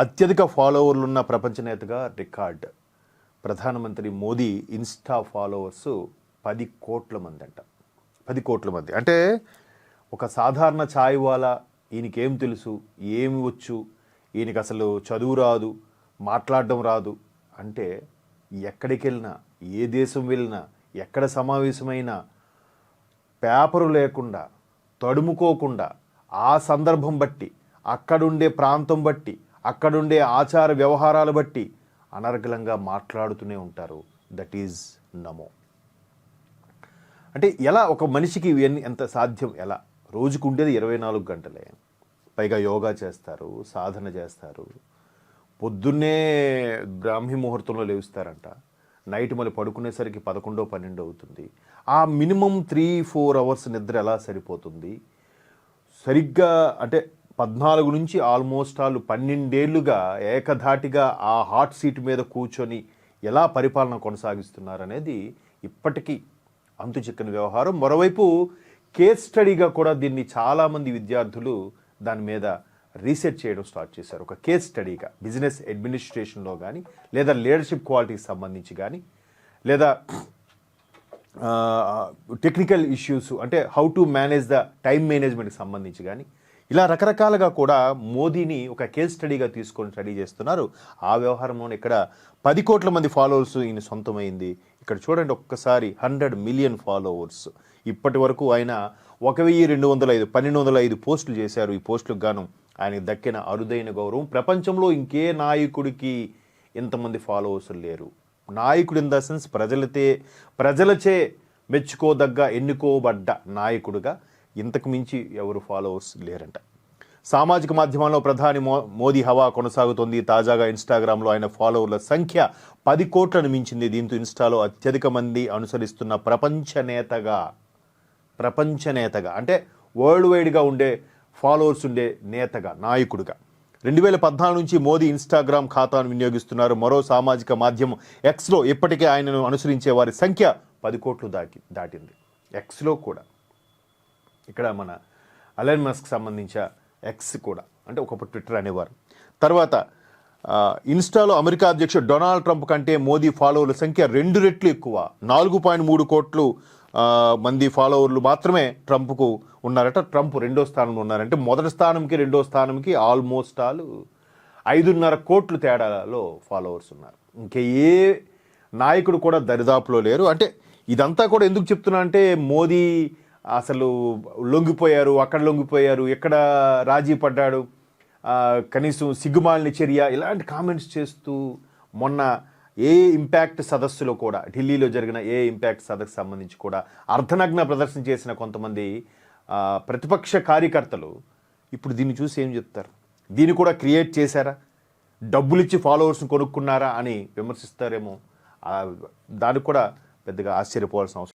అత్యధిక ఫాలోవర్లు ఉన్న ప్రపంచ నేతగా రికార్డ్. ప్రధానమంత్రి మోదీ ఇన్స్టా ఫాలోవర్స్ 10 కోట్ల మంది అంట. 10 కోట్ల మంది అంటే ఒక సాధారణ ఛాయ్ వాలా, ఈయనకేం తెలుసు, ఏమి వచ్చు, ఈయనకి అసలు చదువు రాదు, మాట్లాడడం రాదు అంటే ఎక్కడికి వెళ్ళినా, ఏ దేశం వెళ్ళినా, ఎక్కడ సమావేశమైనా పేపరు లేకుండా, తడుముకోకుండా, ఆ సందర్భం బట్టి, అక్కడుండే ప్రాంతం బట్టి, అక్కడుండే ఆచార వ్యవహారాలు బట్టి అనర్గళంగా మాట్లాడుతూనే ఉంటారు. దట్ ఈజ్ నమో. అంటే ఎలా ఒక మనిషికి ఇవన్నీ ఎంత సాధ్యం? ఎలా? రోజుకు ఉండేది 24 గంటలే, పైగా యోగా చేస్తారు, సాధన చేస్తారు, పొద్దున్నే బ్రాహ్మీ ముహూర్తంలో లేవుస్తారంట, నైట్ మళ్ళీ పడుకునేసరికి 11, 12 అవుతుంది. ఆ మినిమం 3-4 అవర్స్ నిద్ర ఎలా సరిపోతుంది? సరిగ్గా అంటే 14 నుంచి ఆల్మోస్ట్ 12 ఏళ్లుగా ఏకధాటిగా ఆ హాట్ సీట్ మీద కూర్చొని ఎలా పరిపాలన కొనసాగిస్తున్నారనేది ఇప్పటికీ అంతు చిక్కని వ్యవహారం. మరోవైపు కేస్ స్టడీగా కూడా దీన్ని చాలామంది విద్యార్థులు దాని మీద రీసెర్చ్ చేయడం స్టార్ట్ చేశారు. ఒక కేస్ స్టడీగా బిజినెస్ అడ్మినిస్ట్రేషన్లో కానీ, లేదా లీడర్షిప్ క్వాలిటీకి సంబంధించి కానీ, లేదా టెక్నికల్ ఇష్యూస్ అంటే how to manage the time మేనేజ్మెంట్కి సంబంధించి కానీ, ఇలా రకరకాలుగా కూడా మోదీని ఒక కేస్ స్టడీగా తీసుకొని స్టడీ చేస్తున్నారు. ఆ వ్యవహారంలోనే ఇక్కడ 10 కోట్ల మంది ఫాలోవర్స్ ఈయన సొంతమైంది. ఇక్కడ చూడండి ఒక్కసారి 100 మిలియన్ ఫాలోవర్స్. ఇప్పటి వరకు ఆయన 1205 1205 పోస్టులు చేశారు. ఈ పోస్టులకు గాను ఆయనకు దక్కిన అరుదైన గౌరవం. ప్రపంచంలో ఇంకే నాయకుడికి ఇంతమంది ఫాలోవర్స్ లేరు. నాయకుడు ఇన్ ద సెన్స్ ప్రజలచే మెచ్చుకోదగ్గ ఎన్నుకోబడ్డ నాయకుడిగా ఇంతకు మించి ఎవరు ఫాలోవర్స్ లేరంట. సామాజిక మాధ్యమాల్లో ప్రధాని మోదీ హవా కొనసాగుతోంది. తాజాగా ఇన్స్టాగ్రామ్లో ఆయన ఫాలోవర్ల సంఖ్య 10 కోట్లను మించింది. దీంతో ఇన్స్టాలో అత్యధిక మంది అనుసరిస్తున్న ప్రపంచ నేతగా అంటే వరల్డ్ వైడ్గా ఉండే ఫాలోవర్స్ ఉండే నేతగా, నాయకుడిగా 2014 నుంచి మోదీ ఇన్స్టాగ్రామ్ ఖాతాను వినియోగిస్తున్నారు. మరో సామాజిక మాధ్యమం ఎక్స్లో ఇప్పటికే ఆయనను అనుసరించే వారి సంఖ్య 10 కోట్లు దాటింది. ఎక్స్లో కూడా ఇక్కడ మన ఎలాన్ మస్క్ సంబంధించిన ఎక్స్ కూడా, అంటే ఒకప్పుడు ట్విట్టర్ అనేవారు. తర్వాత ఇన్స్టాలో అమెరికా అధ్యక్షుడు డొనాల్డ్ ట్రంప్ కంటే మోదీ ఫాలోవర్ల సంఖ్య 2 రెట్లు ఎక్కువ. 4.3 కోట్లు మంది ఫాలోవర్లు మాత్రమే ట్రంప్కు ఉన్నారట. ట్రంప్ 2వ స్థానంలో ఉన్నారంటే మొదటి స్థానంకి 2వ స్థానంకి ఆల్మోస్ట్ 5.5 కోట్లు తేడాలో ఫాలోవర్స్ ఉన్నారు. ఇంకే ఏ నాయకుడు కూడా దరిదాపులో లేరు. అంటే ఇదంతా కూడా ఎందుకు చెప్తున్నా అంటే మోదీ అసలు లొంగిపోయారు, అక్కడ లొంగిపోయారు, ఎక్కడ రాజీ పడ్డాడు, కనీసం సిగ్గుమాలిన చర్య, ఇలాంటి కామెంట్స్ చేస్తూ మొన్న ఏ ఇంపాక్ట్ సదస్సులో కూడా, ఢిల్లీలో జరిగిన ఏ ఇంపాక్ట్ సదస్సు సంబంధించి కూడా అర్ధనగ్న ప్రదర్శన చేసిన కొంతమంది ప్రతిపక్ష కార్యకర్తలు ఇప్పుడు దీన్ని చూసి ఏం చెప్తారు? దీన్ని కూడా క్రియేట్ చేశారా, డబ్బులిచ్చి ఫాలోవర్స్ని కొనుక్కున్నారా అని విమర్శిస్తారేమో. దానికి కూడా పెద్దగా ఆశ్చర్యపోవాల్సిన అవసరం